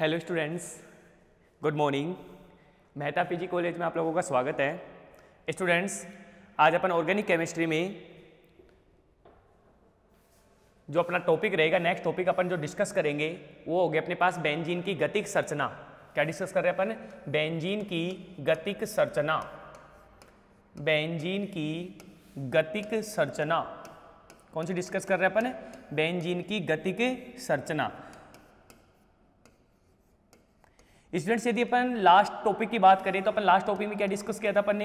Hello students, good morning. Mehta PG college में आप लोगों का स्वागत है। स्टूडेंट्स, आज अपन ऑर्गेनिक केमिस्ट्री में जो अपना टॉपिक रहेगा, नेक्स्ट टॉपिक अपन जो डिस्कस करेंगे वो हो गया अपने पास बेंजीन की गतिक संरचना। क्या डिस्कस कर रहे हैं अपन? बेंजीन की गतिक संरचना। बेंजीन की गतिक संरचना कौन सी डिस्कस कर रहे हैं अपन? बेंजीन की गतिक संरचना। स्टूडेंट्स, यदि अपन लास्ट टॉपिक की बात करें तो अपन लास्ट टॉपिक में क्या डिस्कस किया था? अपन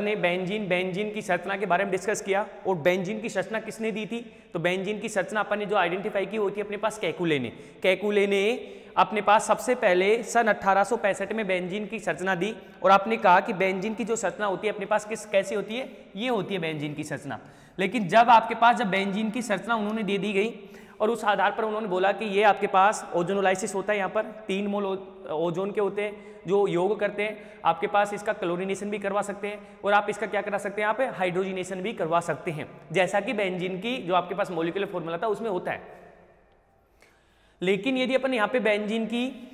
ने बेंजीन की संरचना के बारे में डिस्कस किया। और बेंजीन की संरचना किसने दी थी? तो बेंजीन की संरचना अपन ने जो आइडेंटिफाई की वो थी अपने पास केकुले ने। केकुले ने अपने पास सबसे पहले सन 1865 में बेंजीन की संरचना दी। और आपने कहा कि बेंजीन की जो संरचना होती है अपने पास कैसी होती है? ये होती है बेंजीन की संरचना। लेकिन जब बेंजीन की संरचना उन्होंने दे दी गई और उस आधार पर उन्होंने बोला कि ये आपके पास ओजोनोलाइसिस होता है, यहाँ पर 3 मोल ओजोन के होते हैं जो योग करते हैं। आपके पास इसका क्लोरीनेशन भी करवा सकते हैं और आप इसका क्या करा सकते हैं? यहाँ पे हाइड्रोजिनेशन भी करवा सकते हैं, जैसा कि बेंजीन की जो आपके पास मॉलिक्यूलर फॉर्मूला था उसमें होता है। लेकिन यदि अपन यहाँ पे बेंजीन की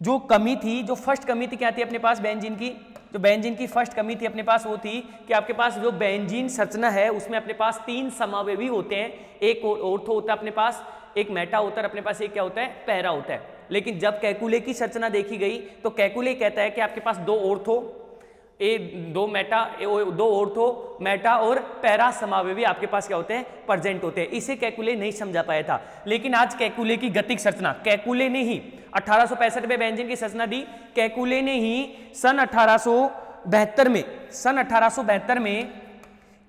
जो कमी थी, जो फर्स्ट कमी थी, क्या थी अपने पास बेंजीन की? जो बेंजीन की फर्स्ट कमी थी अपने पास वो थी कि आपके पास जो बेंजीन संरचना है उसमें अपने पास 3 समावेवी होते हैं। एक ऑर्थो होता है अपने पास, एक मेटा होता है अपने पास, एक क्या होता है? पैरा होता है। लेकिन जब केकुले की संरचना देखी गई तो केकुले कहता है कि आपके पास 2 ऑर्थो, 2 ऑर्थो, मेटा और पैरा समावेवी आपके पास क्या होते हैं? प्रेजेंट होते हैं। इसे केकुले नहीं समझा पाया था। लेकिन आज केकुले की गतिक संरचना केकुले ने ही 1865 में बेंजीन की संरचना दी। केकुले ने ही सन 1872 में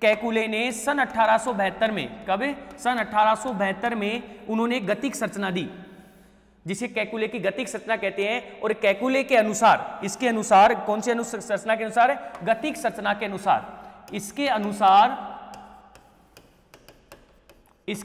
केकुले ने सन 1872 में, कब? सन 1872 में उन्होंने गतिक संरचना दी, जिसे केकुले की गतिक संरचना कहते हैं। और केकुले के अनुसार, इसके अनुसार कौन सी संरचना के अनुसार? गतिक संरचना के अनुसार। इसके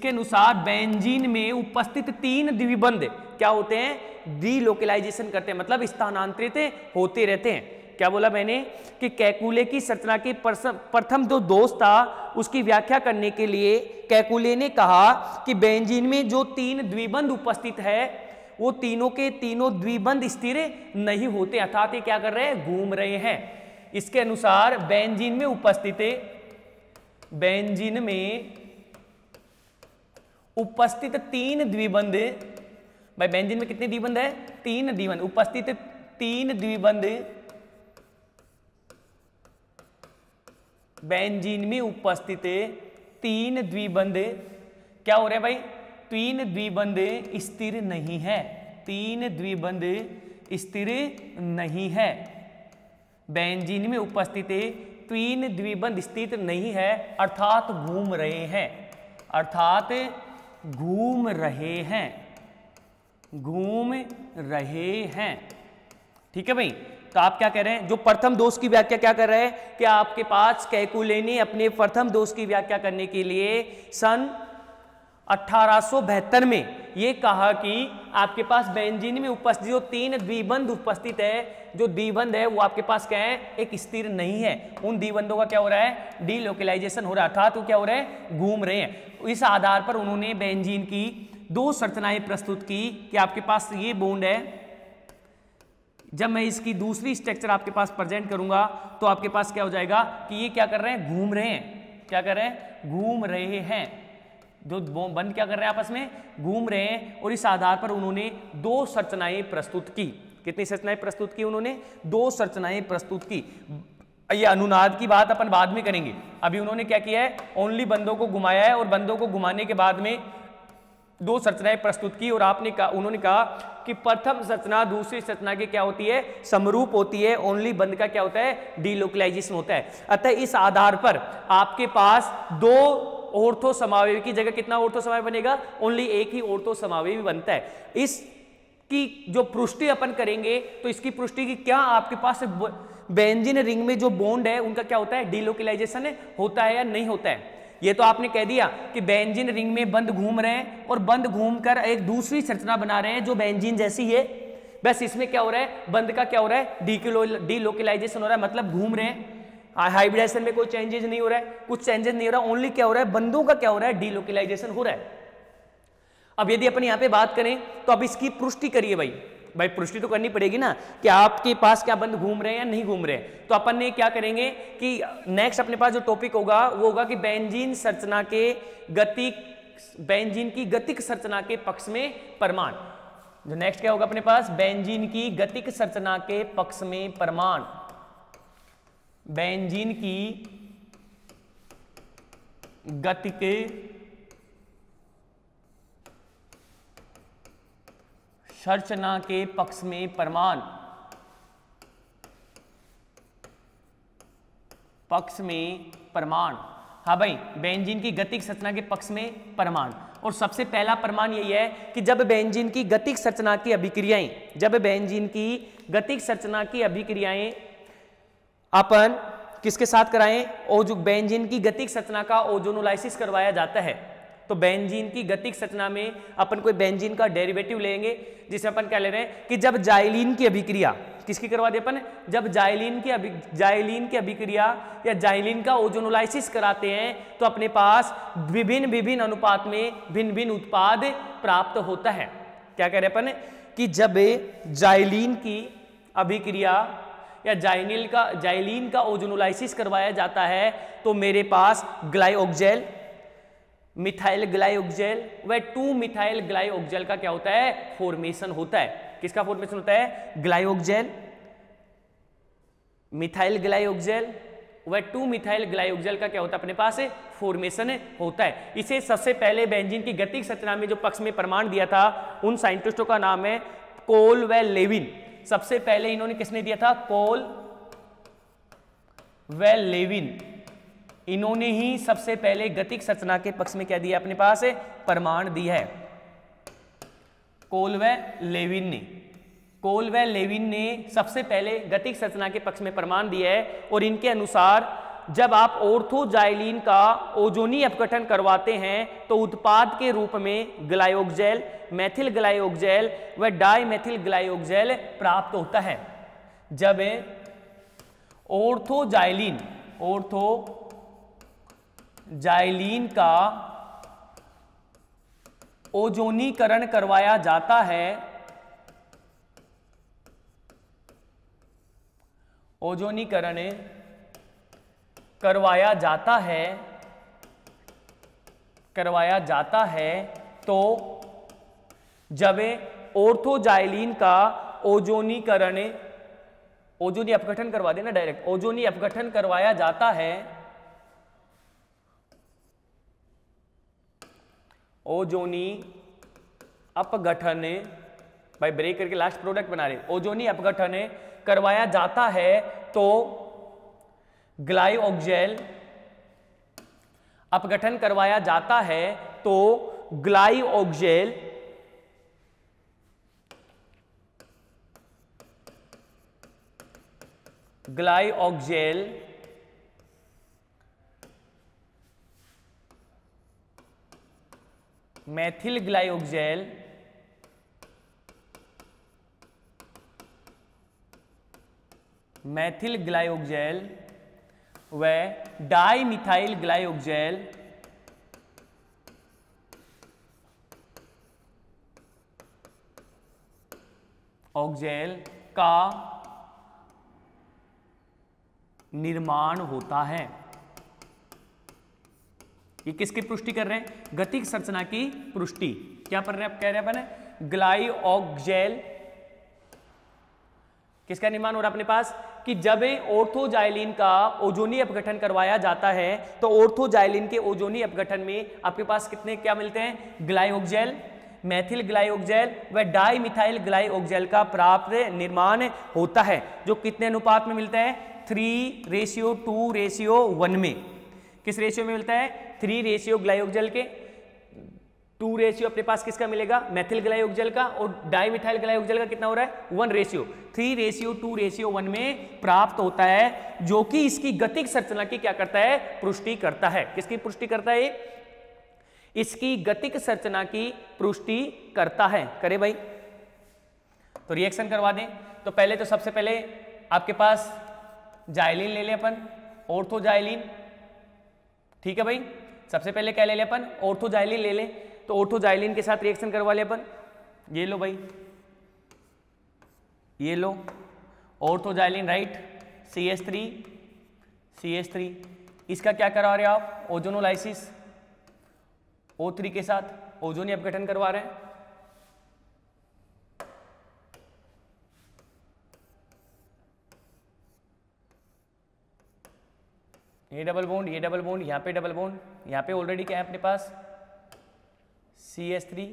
अनुसार बेंजीन में उपस्थित 3 द्विबंध क्या होते हैं? डीलोकलाइजेशन करते हैं, मतलब स्थानांतरित होते रहते हैं। क्या बोला मैंने? कि केकुले की संरचना के प्रथम जो दोष था उसकी व्याख्या करने के लिए केकुले ने कहा कि बेंजीन में जो 3 द्विबंध उपस्थित है वो तीनों के तीनों द्विबंध स्थिर नहीं होते, अर्थात ये क्या कर रहे हैं? घूम रहे हैं। इसके अनुसार बेंजीन में उपस्थित 3 द्विबंध, भाई बेंजीन में कितने द्विबंध है? 3 द्विबंध उपस्थित। 3 द्विबंध बेंजीन में उपस्थित 3 द्विबंध क्या हो रहे हैं भाई? 3 द्विबंध स्थिर नहीं है। 3 द्विबंध स्थिर नहीं है। बेंजीन में उपस्थित 3 द्विबंध स्थिर नहीं है, अर्थात घूम रहे हैं। ठीक है भाई? तो आप क्या कह रहे हैं? जो प्रथम दोष की व्याख्या क्या कर रहे हैं कि आपके पास केकुले ने अपने प्रथम दोष की व्याख्या करने के लिए सन 1872 में ये कहा कि आपके पास बेंजीन में उपस्थित जो 3 द्विबंध उपस्थित है, जो द्विबंध है वो आपके पास क्या है? एक स्थिर नहीं है। उन द्विबंधों का क्या हो रहा है? डीलोकलाइजेशन हो रहा है, अर्थात वो क्या हो रहे हैं? घूम रहे हैं। इस आधार पर उन्होंने बेंजीन की 2 संरचनाएं प्रस्तुत की कि आपके पास ये बॉन्ड है। जब मैं इसकी दूसरी स्ट्रक्चर आपके पास प्रेजेंट करूंगा तो आपके पास क्या हो जाएगा कि ये क्या कर रहे हैं? घूम रहे हैं। क्या कर रहे हैं? घूम रहे हैं। जो बंद क्या कर रहे हैं? आपस में घूम रहे हैं। और इस आधार पर उन्होंने 2 संरचनाएं प्रस्तुत की। कितनी संरचनाएं प्रस्तुत की उन्होंने? 2 संरचनाएं प्रस्तुत की। ये अनुनाद की बात अपन बाद में करेंगे। अभी उन्होंने क्या किया है? ओनली बंदों को घुमाया है और बंदों को घुमाने के बाद में 2 संरचनाएं प्रस्तुत की। और उन्होंने कहा कि प्रथम संरचना दूसरी संरचना की क्या होती है? समरूप होती है। ओनली बंद का क्या होता है? डीलोकलाइजेशन होता है। अतः इस आधार पर आपके पास 2 ऑर्थो समावेवी की जगह कितना ऑर्थो समावेवी बनेगा? ओनली एक ही ऑर्थो समावेवी बनता है। इसकी जो पुष्टि अपन करेंगे तो इसकी पुष्टि की क्या आपके पास बेंजीन रिंग में जो बॉन्ड है उनका क्या होता है? डीलोकलाइजेशन होता है या नहीं होता है? ये तो आपने कह दिया कि बेंजीन रिंग में बंद घूम रहे हैं और बंद घूमकर एक दूसरी संरचना बना रहे हैं जो बेंजीन जैसी है। बस इसमें क्या हो रहा है? बंद का क्या हो रहा है? डीलोकलाइजेशन हो रहा है, मतलब घूम रहे हैं। हाइब्रिडाइजेशन में कोई चेंजेस नहीं हो रहा है, कुछ चेंजेस नहीं हो रहा, ओनली क्या हो रहा है? बंदों का क्या हो रहा है? डीलोकलाइजेशन हो रहा है। अब यदि अपन यहां पे बात करें तो अब इसकी पुष्टि करिए भाई, भाई पुष्टि तो करनी पड़ेगी ना कि आपके पास क्या बंद घूम रहे हैं या नहीं घूम रहे हैं। तो अपन ने क्या करेंगे कि नेक्स्ट अपने पास जो टॉपिक होगा वो होगा कि बेंजीन संरचना के बेंजीन की गतिक संरचना के पक्ष में परमाणु। जो नेक्स्ट क्या होगा अपने पास, बेंजीन की गतिक संरचना के पक्ष में परमाणु। बेंजीन की गतिक संरचना के पक्ष में परमाणु, पक्ष में परमाणु। हाँ भाई, बेंजीन की गतिक संरचना के पक्ष में परमाणु। और सबसे पहला प्रमाण यही है कि जब बेंजीन की गतिक संरचना की अभिक्रियाएं, जब बेंजीन की गतिक संरचना की अभिक्रियाएं अपन किसके साथ कराएं, जो बेंजीन की गतिक संरचना का ओजोनोलाइसिस करवाया जाता है, तो बेंजीन की गतिक संरचना में अपन कोई बेंजीन का डेरिवेटिव लेंगे, जिसमें अपन क्या ले रहे हैं कि जब जाइलीन की अभिक्रिया किसकी करवा दे अपन, जब जाइलीन की अभिक्रिया या जाइलीन का ओजोनोलाइसिस कराते हैं तो अपने पास विभिन्न अनुपात में भिन्न भिन्न उत्पाद प्राप्त होता है। क्या कह रहे हैं अपन कि जब जाइलीन की अभिक्रिया या जाइलीन का ओजोनोलाइसिस करवाया जाता है तो मेरे पास ग्लाइओक्जेल, मिथाइल ग्लाइओक्जेल व 2 मिथाइल ग्लाइओक्जेल का क्या होता है, फॉर्मेशन होता है। किसका फॉर्मेशन होता है, ग्लाइओक्जेल, मिथाइल ग्लाइओक्जेल व 2 मिथाइल ग्लाइओक्जेल का क्या होता है अपने पास फॉर्मेशन होता है। इसे सबसे पहले बेंजीन की गतिक संरचना में जो पक्ष में प्रमाण दिया था उन साइंटिस्टों का नाम है कोल व लेविन। सबसे पहले इन्होंने किसने दिया था, कोल व लेविन, इन्होंने ही सबसे पहले गतिक संरचना के पक्ष में क्या दिया अपने पास प्रमाण दी है। कोल व लेविन ने सबसे पहले गतिक संरचना के पक्ष में प्रमाण दिया है। और इनके अनुसार जब आप ऑर्थोजाइलीन का ओजोनी अपघटन करवाते हैं तो उत्पाद के रूप में ग्लाइओक्जेल, मेथिल ग्लाइओक्जेल व डाइमेथिल ग्लाइओक्जेल प्राप्त होता है। जब ऑर्थोजाइलीन का ओजोनीकरण करवाया जाता है, ओजोनीकरण करवाया जाता है तो जब ऑर्थोजाइलीन का ओजोनी अपघटन करवा देना डायरेक्ट, ओजोनी अपघटन करवाया जाता है, ओजोनी अपघटन, भाई ब्रेक करके लास्ट प्रोडक्ट बना रहे, ओजोनी अपघटन करवाया जाता है तो ग्लाइओक्जेल अपघटन करवाया जाता है तो ग्लाइओक्जेल मेथिल ग्लाइओक्जेल व डाइमिथाइल ग्लाइओक्जेल का निर्माण होता है। ये किसकी पुष्टि कर रहे हैं, गतिक संरचना की पुष्टि। क्या कह रहे हैं अपन, ग्लाइओक्जेल किसका निर्माण हो रहा है अपने पास कि जब ऑर्थोजाइलीन का ओजोनी अपघटन करवाया जाता है तो ऑर्थोजाइलीन के ओजोनी अपघटन में आपके पास कितने क्या मिलते हैं, ग्लाइओक्जेल, मेथिल ग्लाइओक्जेल व डाइमिथाइल ग्लाइओक्जेल का प्राप्त निर्माण होता है, जो कितने अनुपात में मिलता है, 3:2:1 में। किस रेशियो में मिलता है, 3 रेशियो ग्लाइओक्जेल के, 2 रेशियो अपने पास किसका मिलेगा, मेथिल ग्लाइओक्जेल का, और डाइमिथाइल ग्लाइओक्जेल का कितना हो रहा है, 1:3, 3:2:1 में प्राप्त होता है, जो कि इसकी गतिक संरचना की क्या करता है, पुष्टि करता है। किसकी पुष्टि करता है, इसकी गतिक संरचना की पुष्टि करता है। करे भाई, तो रिएक्शन करवा दें। तो पहले तो सबसे पहले आपके पास जाइलीन ले लें अपन, ऑर्थोजाइलीन, ठीक है भाई। सबसे पहले क्या ले लें अपन, ऑर्थोजाइलीन ले लें। तो ऑर्थोजाइलीन के साथ रिएक्शन करवा लें अपन, ये लो भाई, ये लो ऑर्थोजाइलिन, राइट, CH3, इसका क्या करा रहे हैं आप, ओजोनोलाइसिस, O3 के साथ ओजोन अपघटन करवा रहे हैं। ये डबल बॉन्ड, ये डबल बॉन्ड, यहाँ पे डबल बॉन्ड, यहाँ पे ऑलरेडी क्या है अपने पास CH3,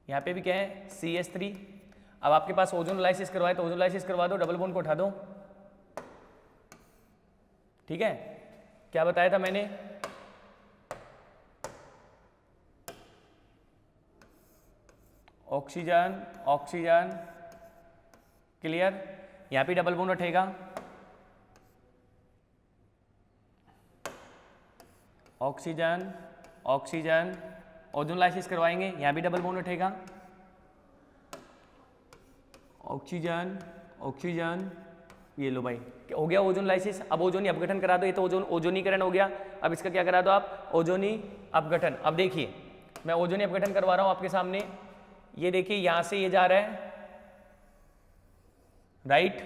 यहाँ पे भी क्या है CH3। अब आपके पास ओजोनोलाइसिस करवाए तो ओजोनोलाइसिस करवा दो, डबल बॉन्ड को उठा दो, ठीक है। क्या बताया था मैंने, ऑक्सीजन ऑक्सीजन, क्लियर। यहाँ पे डबल बॉन्ड उठेगा, ऑक्सीजन ऑक्सीजन, ओजोनोलाइसिस करवाएंगे, यहाँ भी डबल बॉन्ड उठेगा, ऑक्सीजन ऑक्सीजन, ये लो भाई हो गया ओजोनोलाइसिस। अब ओजोनी अपघटन करा दो, ये तो ओजोनीकरण हो गया। अब इसका क्या करा दो आप, ओजोनी अपघटन। अब देखिए मैं ओजोनी अपघटन करवा रहा हूं आपके सामने, ये देखिए यहां से ये जा रहा है, राइट,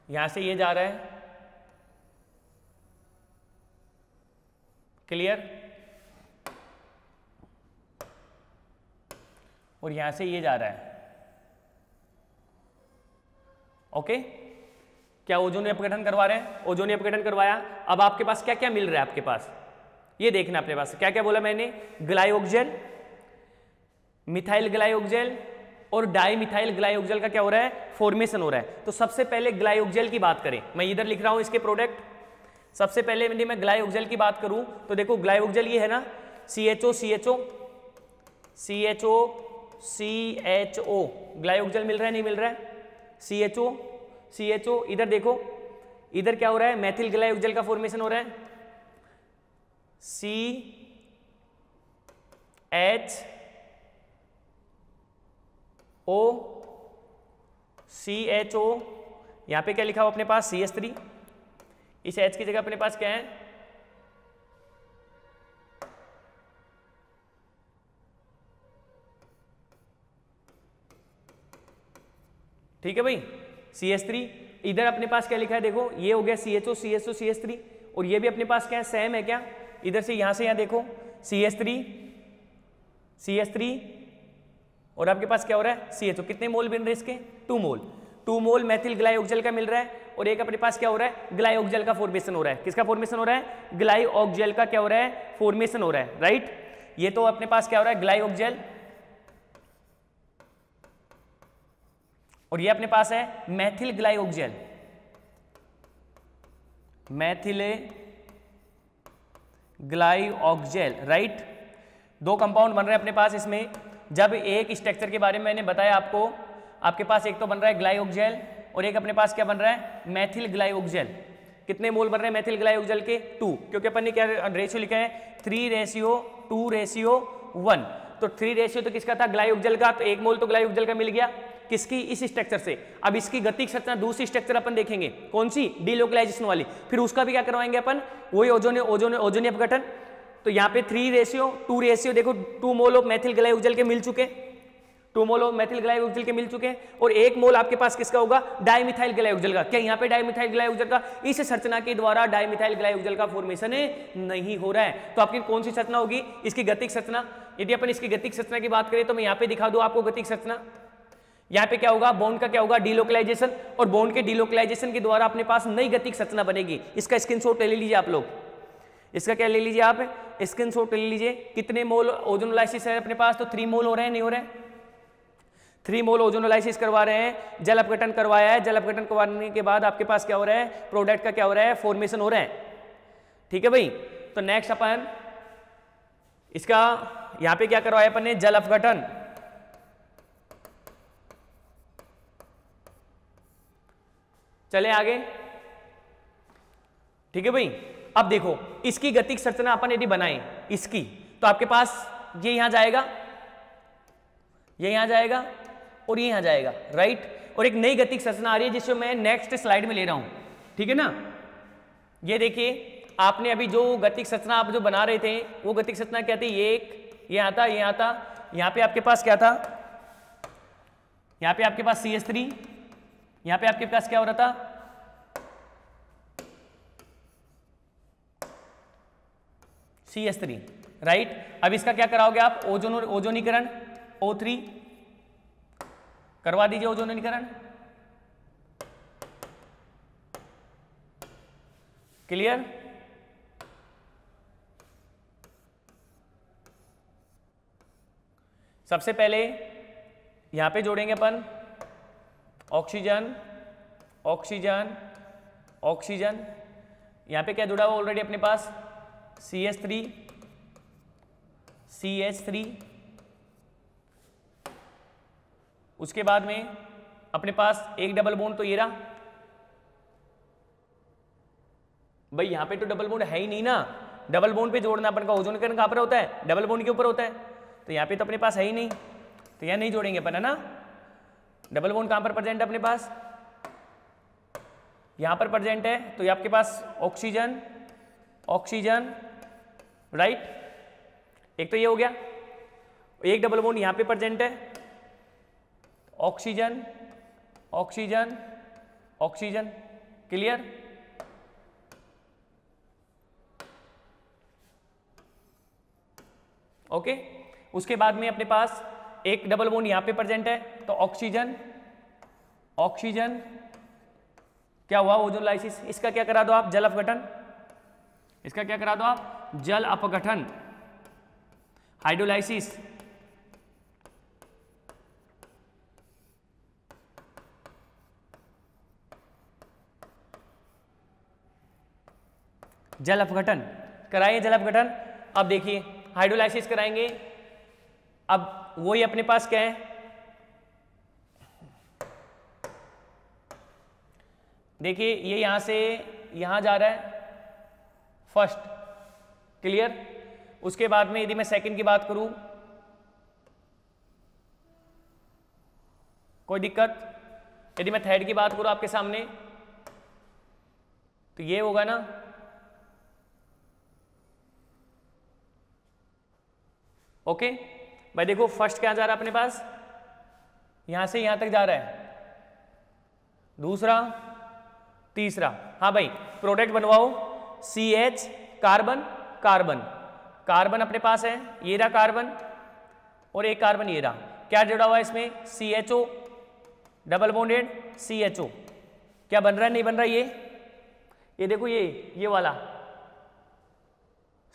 यहां से ये जा रहा है, क्लियर, और यहां से ये जा रहा है, ओके। क्या ओजोनी अपघटन करवा रहे हैं, ओजोनी अपघटन करवाया। अब आपके पास क्या क्या मिल रहा है, आपके पास ये देखना, अपने पास क्या क्या बोला मैंने, ग्लाइओक्जेल, मिथाइल ग्लाइओक्जेल और डाइमिथाइल ग्लाइओक्जेल का क्या हो रहा है, फॉर्मेशन हो रहा है। तो सबसे पहले ग्लाइओक्जेल की बात करें, मैं इधर लिख रहा हूं इसके प्रोडक्ट। सबसे पहले यदि मैं ग्लाइओक्जेल की बात करूं तो देखो ग्लाइओक्जेल ये है ना, CHO CHO CHO CHO, ग्लाइओक्जेल मिल रहा है नहीं मिल रहा है, CHO CHO, इधर देखो इधर क्या हो रहा है, मैथिल ग्लाइओक्जेल का फॉर्मेशन हो रहा है, CHO CHO, यहां पे क्या लिखा हुआ अपने पास CH3, इस H की जगह अपने पास क्या है, ठीक है भाई CH3। इधर अपने पास क्या लिखा है देखो, ये हो गया CHO CHO CH3, और ये भी अपने पास क्या है, सेम है क्या, इधर से यहां से यहां देखो CH3 और आपके पास क्या हो रहा है CHO। कितने मोल मिल रहे हैं इसके, 2 मोल मैथिल ग्लाइओक्जेल का मिल रहा है, और एक अपने पास क्या हो रहा है, ग्लाइओक्जेल का फॉर्मेशन हो रहा है। किसका फॉर्मेशन हो रहा है, ग्लाइओक्जेल का क्या हो रहा है, फॉर्मेशन हो रहा है, राइट। ये तो अपने पास क्या हो रहा है, ग्लाइओक्जेल, और ये अपने पास है मैथिल ग्लाइओक्जेल, मैथिल ग्लाइओक्जेल, राइट। 2 कंपाउंड बन रहे हैं अपने पास इसमें। जब एक स्ट्रक्चर के बारे में मैंने बताया आपको, आपके पास एक तो बन रहा है ग्लाइओक्जेल और एक अपने पास क्या बन रहा है, मैथिल ग्लाइओक्जेल। कितने मोल बन रहे हैं मैथिल ग्लाइओक्जेल के, 2, क्योंकि अपन ने क्या रेशियो लिखा है, 3:2:1। तो 3 रेशियो तो किसका था, ग्लाइओक्जेल का, तो 1 मोल तो ग्लाइओक्जेल का मिल गया, किसकी, इस स्ट्रक्चर से। अब इसकी गतिक संरचना दूसरी स्ट्रक्चर अपन देखेंगे, कौन सी, डीलोकलाइजेशन वाली, फिर उसका भी क्या करवाएंगे अपन, वही ओजोनी अपघटन। तो यहाँ पे 3:2 रेशियो देखो, 2 मोल ऑफ मैथिल ग्लाइओक्जेल के मिल चुके, 2 मोल ऑफ मैथिल ग्लाइओक्जेल के मिल चुके, और 1 मोल आपके पास किसका होगा, डाइमिथाइल ग्लाइओक्जेल का। क्या यहाँ पे डाइमिथाइल ग्लाइओक्जेल का, इस संरचना के द्वारा डाइमिथाइल ग्लाइओक्जेल का फॉर्मेशन नहीं हो रहा है। तो आपकी कौन सी संरचना होगी, इसकी गतिक संरचना। यदि अपन इसकी गतिक संरचना की बात करें तो मैं यहाँ पे दिखा दूं आपको गतिक संरचना। यहाँ पे क्या होगा, बॉन्ड का क्या होगा, डीलोकलाइजेशन, और बॉन्ड के डीलोकलाइजेशन के द्वारा अपने पास नई गतिक संरचना बनेगी। इसका स्क्रीनशॉट ले लीजिए आप लोग, इसका क्या ले लीजिए आप, स्क्रीनशॉट ले लीजिए। कितने मोल ओजोनोलाइसिस है अपने पास, तो 3 मोल हो रहे हैं, नहीं हो रहे हैं, 3 मोल ओजोनोलाइसिस करवा रहे हैं, जल अपघटन करवाया है। जल अपघटन करवाने के बाद आपके पास क्या हो रहा है, प्रोडक्ट का क्या हो रहा है, फॉर्मेशन हो रहा है, ठीक है भाई। तो नेक्स्ट अपन इसका यहां पे क्या करवाया अपन ने, जल अपघटन। चले आगे, ठीक है भाई। अब देखो इसकी गतिक संरचना अपन यदि बनाएं इसकी, तो आपके पास ये यहां जाएगा, ये यहां जाएगा और ये यहां जाएगा, राइट। और एक नई गतिक संरचना आ रही है जिसको मैं नेक्स्ट स्लाइड में ले रहा हूं, ठीक है ना। ये देखिए आपने अभी जो गतिक संरचना आप जो बना रहे थे वो गतिक संरचना क्या थी, ये एक ये आता ये आता, यहाँ पे आपके पास क्या था, यहाँ पे आपके पास CH3, यहाँ पे आपके पास क्या हो रहा था, CH3, राइट। अब इसका क्या कराओगे आप, ओजोनीकरण O3 करवा दीजिए, ओजोनीकरण क्लियर। सबसे पहले यहां पे जोड़ेंगे अपन ऑक्सीजन ऑक्सीजन ऑक्सीजन, यहां पे क्या जुड़ा हुआ ऑलरेडी अपने पास CH3 CH3, उसके बाद में अपने पास एक डबल बॉन्ड तो ये रहा, भाई यहां पे तो डबल बॉन्ड है ही नहीं ना, डबल बॉन्ड पे जोड़ना अपन का ओजोनीकरण कहां पर होता है, डबल बॉन्ड के ऊपर होता है, तो यहाँ पे तो अपने पास है ही नहीं, तो यहाँ नहीं जोड़ेंगे अपन, है ना। डबल बॉन्ड कहां पर प्रेजेंट है अपने पास, यहां पर प्रेजेंट है, तो ये आपके पास ऑक्सीजन ऑक्सीजन, राइट। एक तो ये हो गया, एक डबल बॉन्ड यहां पे प्रेजेंट है, oxygen oxygen oxygen, clear. Okay, उसके बाद में अपने पास एक डबल बॉन्ड यहां पे प्रेजेंट है, तो ऑक्सीजन ऑक्सीजन, क्या हुआ, ओजोन लाइसिस। इसका क्या करा दो आप, जल अपघटन, इसका क्या करा दो आप, जल अपघटन, हाइड्रोलाइसिस, जल अपघटन कराइए, जल अपघटन। अब देखिए हाइड्रोलाइसिस कराएंगे, अब वही अपने पास क्या है, देखिए ये यहां से यहां जा रहा है फर्स्ट, क्लियर। उसके बाद में यदि मैं सेकंड की बात करूं, कोई दिक्कत, यदि मैं थर्ड की बात करूं आपके सामने, तो ये होगा ना, ओके भाई। देखो फर्स्ट क्या जा रहा है अपने पास, यहां से यहां तक जा रहा है, दूसरा तीसरा, हाँ भाई प्रोडक्ट बनवाओ, CH कार्बन कार्बन कार्बन अपने पास है, ये रहा कार्बन, और एक कार्बन ये रहा, क्या जुड़ा हुआ है इसमें, CHO डबल बॉन्डेड CHO, क्या बन रहा है, नहीं बन रहा, ये देखो ये वाला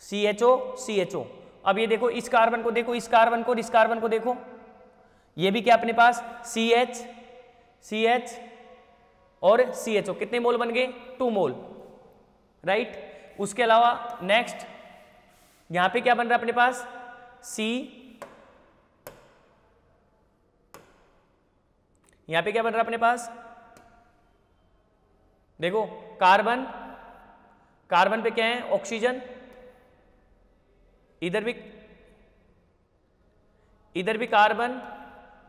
CHO। अब ये देखो इस कार्बन को देखो, इस कार्बन को और इस कार्बन को देखो, ये भी क्या अपने पास CH और CHO, कितने मोल बन गए, 2 मोल, राइट। उसके अलावा नेक्स्ट यहां पे क्या बन रहा है अपने पास, यहां पे क्या बन रहा है अपने पास, देखो कार्बन, कार्बन पे क्या है, ऑक्सीजन, इधर भी कार्बन,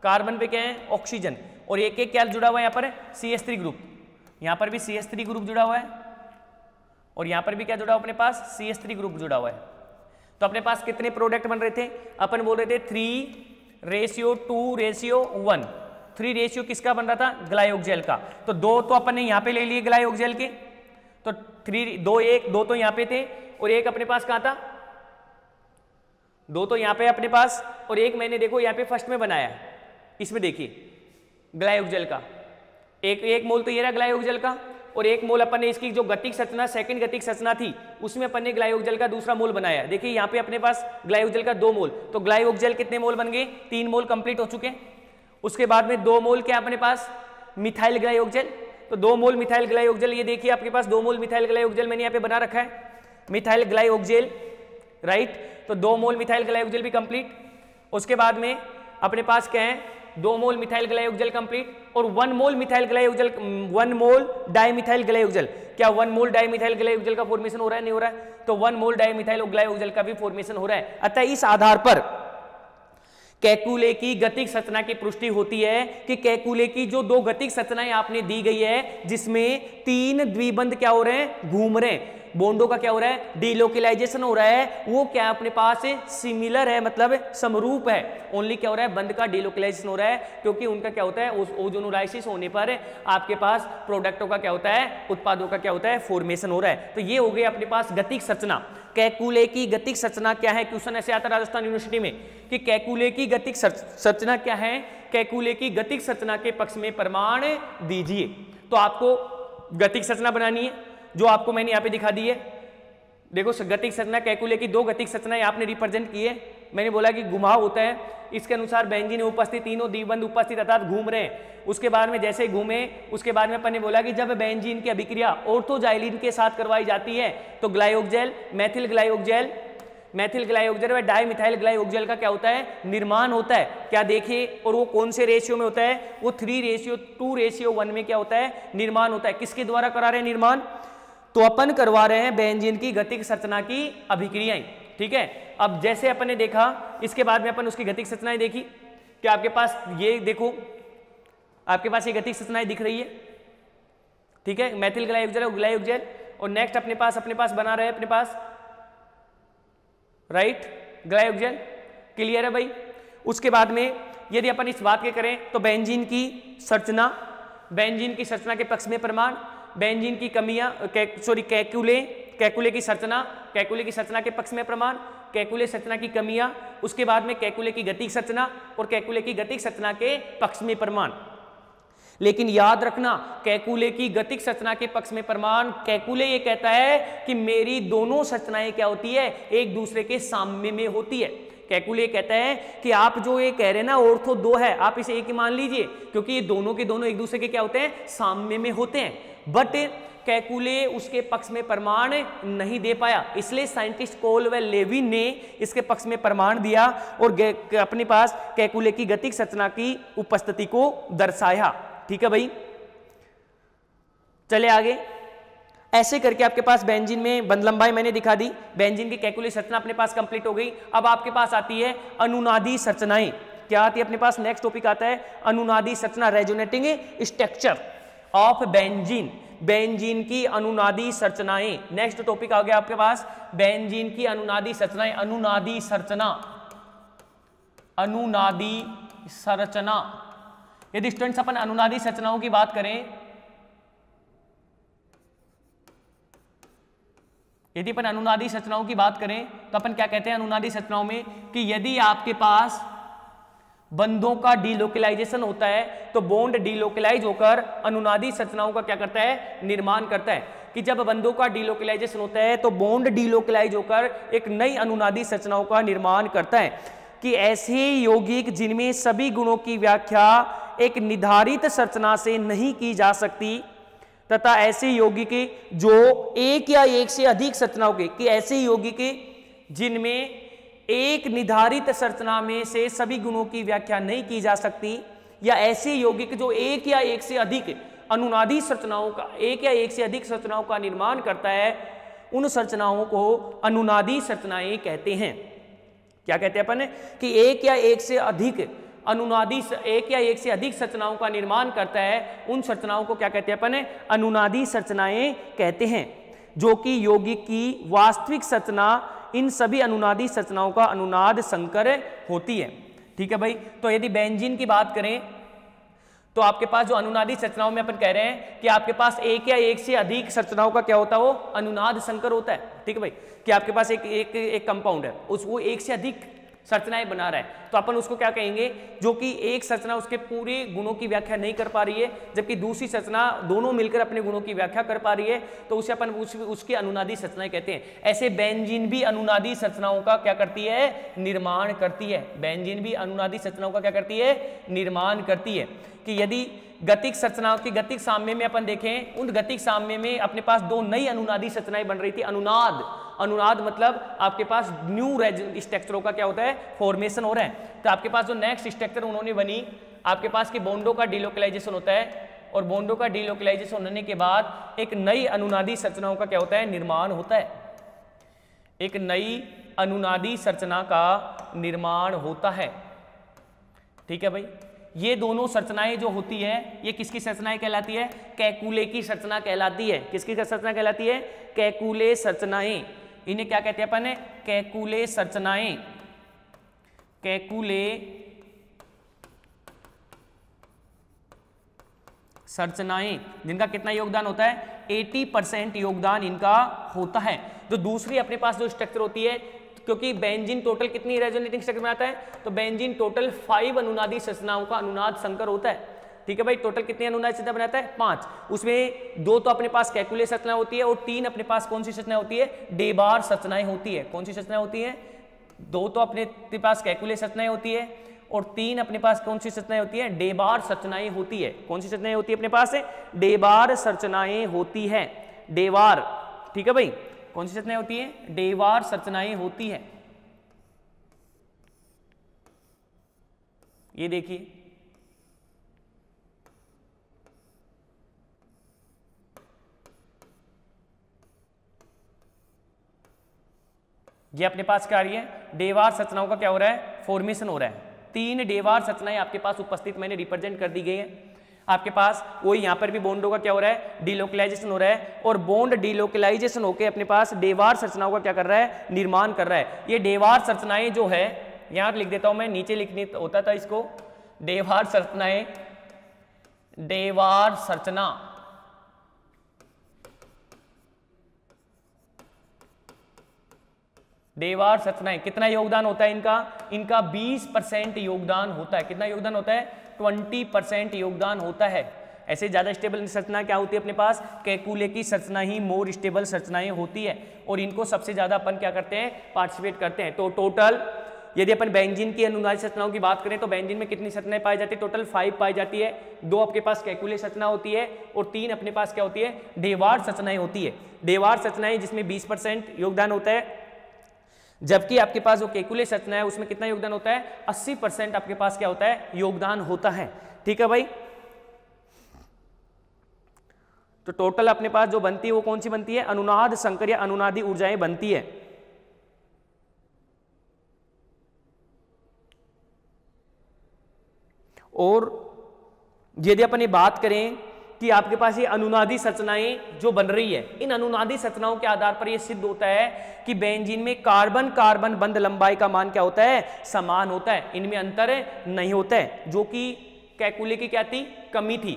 कार्बन पे क्या है, ऑक्सीजन, और एक एक क्या जुड़ा हुआ है यहाँ पर, CH3 ग्रुप, यहाँ पर भी CH3 ग्रुप जुड़ा हुआ है, और यहाँ पर भी क्या जुड़ा हुआ अपने पास, CH3 ग्रुप जुड़ा हुआ है। तो अपने पास कितने प्रोडक्ट बन रहे थे, अपन बोल रहे थे 3:2:1, 3 रेशियो किसका बन रहा था, ग्लाइकोजेल का। तो 2 तो अपन ने यहाँ पे ले लिए ग्लाइकोजेल के, तो 2 तो यहाँ पे थे, और एक अपने पास कहाँ था, 2 तो यहाँ पे अपने पास, और एक मैंने देखो यहाँ पे फर्स्ट में बनाया, इसमें देखिए ग्लाइकोजेल का एक मोल तो ये रहा ग्लाइकोजेल का, और एक मोल अपन ने इसकी जो गतिक संरचना, सेकंड गतिक संरचना थी, उसमें अपन ने ग्लाइकोजेल का दूसरा मोल बनाया। देखिए यहाँ पे अपने पास ग्लाइकोजेल का 2 मोल, तो ग्लाइकोजेल कितने मोल बन गए, 3 मोल कंप्लीट हो चुके। उसके बाद में 2 मोल क्या अपने पास, मिथाइल ग्लाइकोजेल, तो 2 मोल मिथाइल ग्लाइकोजेल, ये देखिए आपके पास 2 मोल मिथाइल ग्लाइकोजेल मैंने यहाँ पे बना रखा है, मिथाइल ग्लाइकोजेल, राइट। तो 2 मोल मिथाइल ग्लाइकोजेल भी कंप्लीट। उसके बाद में अपने पास क्या है, 2 मोल मिथाइल ग्लाइकोजेल कंप्लीट, और 1 मोल मिथाइल ग्लाइकोजेल, 1 मोल डाइमिथाइल ग्लाइकोजेल, क्या 1 मोल डाइमिथाइल ग्लाइकोजेल का फॉर्मेशन हो रहा है, नहीं हो रहा है, तो 1 मोल डाइमिथाइल ग्लाइकोजेल का भी फॉर्मेशन हो रहा है। अतः इस आधार पर कैकुले की गतिक संरचना की पुष्टि होती है कि कैकुले की जो 2 गतिक संरचनाएं आपने दी गई है, जिसमें 3 द्विबंध क्या हो रहे हैं, घूम रहे हैं, बॉन्डों का क्या हो रहा है, डीलोकलाइजेशन हो रहा है, वो क्या अपने पास सिमिलर है, मतलब समरूप है। ओनली क्या हो रहा है, बंध का डीलोकलाइजेशन हो रहा है, क्योंकि उनका क्या होता है, ओजोनोलाइसिस होने पर आपके पास प्रोडक्टों का क्या होता है, उत्पादों का क्या होता है, फॉर्मेशन हो रहा है। तो ये हो गया अपने पास गतिक संरचना। कैकुले की गतिक संरचना क्या है, क्वेश्चन ऐसे आता है राजस्थान यूनिवर्सिटी में कि कैकुले की गतिक संरचना क्या है, कैकुले की गतिक संरचना के पक्ष में प्रमाण दीजिए। तो आपको गतिक संरचना बनानी है, जो आपको मैंने यहाँ पे दिखा दी है। देखो गतिक संरचना, कैकुले की दो गतिक संरचनाएं आपने रिप्रेजेंट की है। मैंने बोला कि घुमाव होता है, इसके अनुसार बेंजीन उपस्थित, तीनों द्विबंध उपस्थित अर्थात घूम रहे हैं। उसके बाद में जैसे घूमे, उसके बाद में अपन ने बोला कि जब बेंजीन की अभिक्रिया ऑर्थोजाइलिन के साथ करवाई जाती है तो ग्लाइकोजेल, मेथिल ग्लाइकोजेल व डाइमिथाइल ग्लाइकोजेल का क्या होता है, निर्माण होता है। क्या देखिए, और वो कौन से रेशियो में होता है, वो 3:2:1 में क्या होता है, निर्माण होता है। किसके द्वारा करा रहे हैं निर्माण, तो अपन करवा रहे हैं बेंजीन की गतिक संरचना की अभिक्रियाएं। ठीक है, अब जैसे अपन ने देखा, इसके बाद में अपन उसकी गतिक संरचनाएं देखी कि आपके पास ये देखो, आपके पास ये गतिक संरचनाएं दिख रही है। ठीक है, मेथिल ग्लाइकोजेल और नेक्स्ट अपने पास बना रहे अपने पास राइट ग्लाइकोजेल। क्लियर है भाई। उसके बाद में यदि अपन इस बात के करें तो बेंजीन की संरचना के पक्ष में प्रमाण, बेंजीन की कमियां, कैकुले की संरचना के पक्ष में प्रमाण, कैकुले संरचना की कमियां, उसके बाद में कैकुले की गतिक संरचना और कैकुले की गतिक संरचना के पक्ष में प्रमाण। लेकिन याद रखना, कैकुले की गतिक संरचना के पक्ष में प्रमाण, कैकुले ये कहता है कि मेरी दोनों संरचनाएं क्या होती है, एक दूसरे के साम्य में होती है। कैकुले कहता है कि आप जो ये कह रहे हैं ना ऑर्थो 2 है, आप इसे एक ही मान लीजिए, क्योंकि ये दोनों के दोनों एक दूसरे के क्या होते हैं, साम्य में होते हैं। बट कैकुले उसके पक्ष में प्रमाण नहीं दे पाया, इसलिए साइंटिस्ट कोल व लेविन ने इसके पक्ष में प्रमाण दिया और अपने पास कैकुले की गतिक संरचना की उपस्थिति को दर्शाया। ठीक है भाई, चले आगे। ऐसे करके आपके पास बेंजीन में बंध लंबाई मैंने दिखा दी, बेंजीन की कैकुले संरचना अपने पास कंप्लीट हो गई। अब आपके पास आती है अनुनादी संरचनाएं। क्या आती है अपने पास, नेक्स्ट टॉपिक आता है अनुनादी संरचना, resonating structure of benzene, benzene की अनुनादी संरचनाएं। नेक्स्ट टॉपिक आ गया आपके पास बेंजीन की अनुनादी संरचनाएं। अनुनादी संरचना, यदि स्टूडेंट्स अपन अनुनादी संरचनाओं की बात करें, यदि अपन अनुनादी संरचनाओं की बात करें तो अपन क्या कहते हैं अनुनादी संरचनाओं में कि यदि आपके पास बंधों का डीलोकलाइजेशन होता है तो बॉन्ड डीलोकलाइज होकर अनुनादी संरचनाओं का क्या करता है, निर्माण करता है। कि जब बंधों का डीलोकलाइजेशन होता है तो बॉन्ड डीलोकलाइज होकर एक नई अनुनादी संरचनाओं का निर्माण करता है। कि ऐसे यौगिक जिनमें सभी गुणों की व्याख्या एक निर्धारित संरचना से नहीं की जा सकती तथा ऐसे यौगिक जो एक या एक से अधिक संरचनाओं के, कि ऐसे यौगिक जिनमें एक निर्धारित संरचना में से सभी गुणों की व्याख्या नहीं की जा सकती, या ऐसे यौगिक जो एक या एक से अधिक अनुनादी संरचनाओं का, एक या एक से अधिक संरचनाओं का निर्माण करता है, उन संरचनाओं को अनुनादी संरचनाएं कहते हैं। क्या कहते हैं अपन, कि एक या एक से अधिक संरचनाओं का निर्माण करता है, उन संरचनाओं को क्या कहते हैं अपन, अनुनादी संरचनाएं कहते हैं। जो कि यौगिक की वास्तविक संरचना इन सभी अनुनादी संरचनाओं का अनुनाद संकर होती है। ठीक है भाई। तो यदि बेंजीन की बात करें तो आपके पास जो अनुनादी संरचनाओं में अपन कह रहे हैं कि आपके पास एक या एक से अधिक संरचनाओं का क्या होता है, वो अनुनाद संकर होता है। ठीक है भाई, कि आपके पास एक कंपाउंड है, वो एक से अधिक संरचनाएं बना रहा है, तो अपन उसको क्या कहेंगे, जो कि एक संरचना उसके पूरे गुणों की व्याख्या नहीं कर पा रही है, जबकि दूसरी संरचना दोनों मिलकर अपने गुणों की व्याख्या कर पा रही है, तो उसे अपन उसकी अनुनादी संरचनाएं कहते हैं। ऐसे बेंजीन भी अनुनादी संरचनाओं का क्या करती है, निर्माण करती है। बेंजीन भी अनुनादी संरचनाओं का क्या करती है, निर्माण करती है। कि यदि गतिक संरचनाओं की गतिक साम्य में अपन देखें, उन गतिक साम्य में अपने पास दो नई अनुनादी संरचनाएं बन रही थी। अनुनाद मतलब आपके पास न्यू स्ट्रक्चरों का क्या होता है, फॉर्मेशन हो रहा है। तो आपके पास जो नेक्स्ट स्ट्रक्चर उन्होंने बनी, आपके पास की बॉन्डों का डीलोकलाइजेशन होता है, और बॉन्डों का डीलोकलाइजेशन होने के बाद एक नई अनुनादी संरचनाओं का क्या होता है, निर्माण होता है। एक नई अनुनादी संरचना का निर्माण होता है। ठीक है भाई, ये दोनों संरचनाएं जो होती है ये किसकी संरचनाएं कहलाती है? कैकुले की संरचना कहलाती है। किसकी संरचना कहलाती है? कैकुले संरचनाएं। इन्हें क्या कहते हैं अपन? कैकुले संरचनाएं। कैकुले संरचनाएं जिनका कितना योगदान होता है? 80% योगदान इनका होता है। तो दूसरी अपने पास जो स्ट्रक्चर होती है, क्योंकि बेंजीन टोटल कितनी रेजोनेटिंग स्ट्रक्चर बनाता है? तो बेंजीन टोटल 5 अनुनादी संरचनाओं का अनुनाद संकर होता है। ठीक है भाई, टोटल कितनी अनुनादी संरचना बनाता है? 5। उसमें 2 तो अपने पास कैकुले संरचना होती है और 3 अपने पास कौन सी संरचना होती है? डेबार संरचनाएं होती है। कौन सी संरचना होती है? 2 तो अपने पास कैकुले संरचनाएं होती है और 3 अपने पास कौन सी संरचनाएं होती है? डेबार संरचनाएं होती है। कौन सी संरचनाएं होती है अपने पास? डेबार संरचनाएं होती है। डेबार, ठीक है भाई, कौन सी संरचनाएं होती है? डेबार संरचनाएं होती है। ये देखिए, ये अपने पास क्या आ रही है? डेबार संरचनाओं का क्या हो रहा है? फॉर्मेशन हो रहा है। 3 डेबार संरचनाएं आपके पास उपस्थित मैंने रिप्रेजेंट कर दी गई है आपके पास। वही यहाँ पर भी बॉन्डों का क्या हो रहा है? डिलोकलाइजेशन हो रहा है और बॉन्ड डिलोकलाइजेशन होकर अपने पास डेबार संरचनाओं का क्या कर रहा है? निर्माण कर रहा है। ये डेबार संरचनाएं जो है, यहाँ लिख देता हूं मैं, नीचे लिखने होता था इसको। डेबार संरचनाएं, डेबार संरचना, डेबार संरचनाएं कितना योगदान होता है इनका? इनका 20% योगदान होता है। कितना योगदान होता है? 20% योगदान होता है। ऐसे ज्यादा स्टेबल संरचना क्या होती है अपने पास? कैकुले की संरचना ही मोर स्टेबल संरचनाएं होती है और इनको सबसे ज्यादा अपन क्या करते हैं? पार्टिसिपेट करते हैं। तो टोटल यदि अपन बेंजीन की अनुनादी संरचनाओं की बात करें तो बेंजीन में कितनी संरचनाएं पाई जाती है? टोटल 5 पाई जाती है। 2 आपके पास कैकुले संरचना होती है और 3 अपने पास क्या होती है? डेबार संरचनाएं होती है। डेबार संरचनाएं जिसमें 20% योगदान होता है, जबकि आपके पास जो कैकुले संरचना है उसमें कितना योगदान होता है? 80% आपके पास क्या होता है? योगदान होता है। ठीक है भाई, तो टोटल अपने पास जो बनती है वो कौन सी बनती है? अनुनाद संकर या अनुनादी ऊर्जाएं बनती है। और यदि अपन ये बात करें कि आपके पास ये अनुनादी संरचनाएं जो बन रही है, इन अनुनादी संरचनाओं के आधार पर यह सिद्ध होता है कि बेंजीन में कार्बन कार्बन बंध लंबाई का मान क्या होता है? समान होता है। इनमें अंतर नहीं होता है, जो कि कैकुले की क्या थी? कमी थी।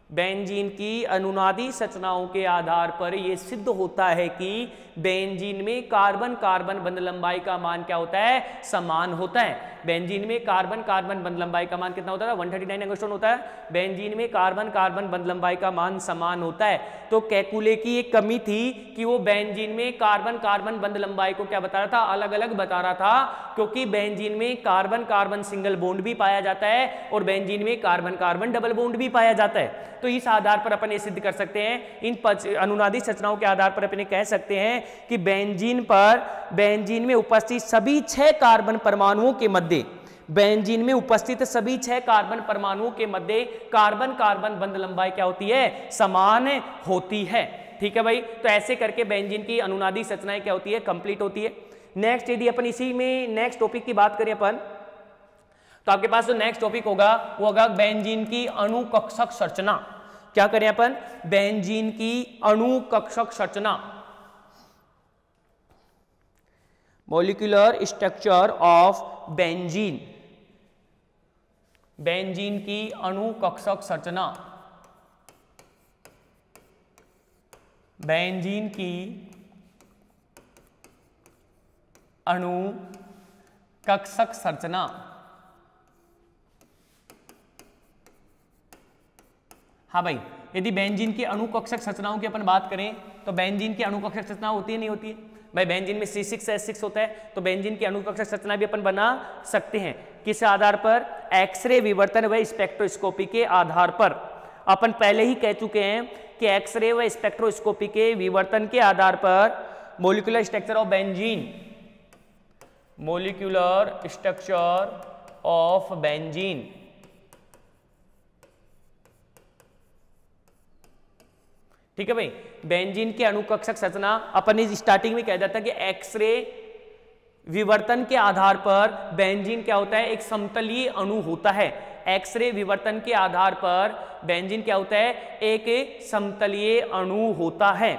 बेंजीन की अनुनादी संरचनाओं के आधार पर यह सिद्ध होता है कि बेंजीन में कार्बन कार्बन बंध लंबाई का मान क्या होता है? समान होता है। बेंजीन में कार्बन कार्बन बंध लंबाई का मान कितना होता है? 139 एंगस्ट्रॉम होता है। बेंजीन में कार्बन कार्बन बंध लंबाई का मान समान होता है। तो कैकुले की एक कमी थी कि वो बेंजीन में कार्बन कार्बन बंध लंबाई को क्या बता रहा था? अलग अलग बता रहा था, क्योंकि बेंजीन में कार्बन कार्बन सिंगल बॉन्ड भी पाया जाता है और बेंजीन में कार्बन कार्बन डबल बॉन्ड भी पाया जाता है। तो इस आधार पर अपन ये सिद्ध कर सकते हैं, इन अनुनादी संरचनाओं के आधार पर अपन कह सकते हैं कि बेंजीन में उपस्थित सभी 6 कार्बन परमाणुओं के मध्य, बेंजीन में उपस्थित सभी 6 कार्बन परमाणुओं के मध्य कार्बन कार्बन बंध लंबाई क्या होती है? समान होती है। ठीक है भाई, तो ऐसे करके बेंजीन की अनुनादी संरचनाएं क्या होती है? कंप्लीट होती है। नेक्स्ट यदि अपन इसी में नेक्स्ट टॉपिक की बात करें अपन, तो आपके पास जो नेक्स्ट टॉपिक होगा वो होगा बेंजीन की अणुकक्षक संरचना। क्या करें अपन? बेंजीन की अणुकक्षक संरचना, molecular structure of benzene. Benzene की अणुकक्षक संरचना, बेंजीन की अणुकक्षक संरचना। हाँ भाई, यदि बेंजीन की अणुकक्षक संरचनाओं की अपन बात करें तो बेंजीन की अणुकक्षक संरचना होती है नहीं होती है? भाई बेंजीन में C6H6 होता है, तो बेंजीन की अणुकक्षक संरचना भी अपन बना सकते हैं। किस आधार पर? एक्सरे विवर्तन व स्पेक्ट्रोस्कोपी के आधार पर। अपन पहले ही कह चुके हैं कि एक्सरे व स्पेक्ट्रोस्कोपी के विवर्तन के आधार पर molecular structure of benzene, molecular structure of benzene, ठीक है भाई, बेंजीन की अणुकक्षक संरचना अपन इस स्टार्टिंग में कह जाता है कि एक्सरे विवर्तन के आधार पर बेंजीन क्या होता है, एक समतलीय अणु होता है। एक्सरे विवर्तन के आधार पर बेंजीन क्या होता है, एक समतलीय अणु होता है।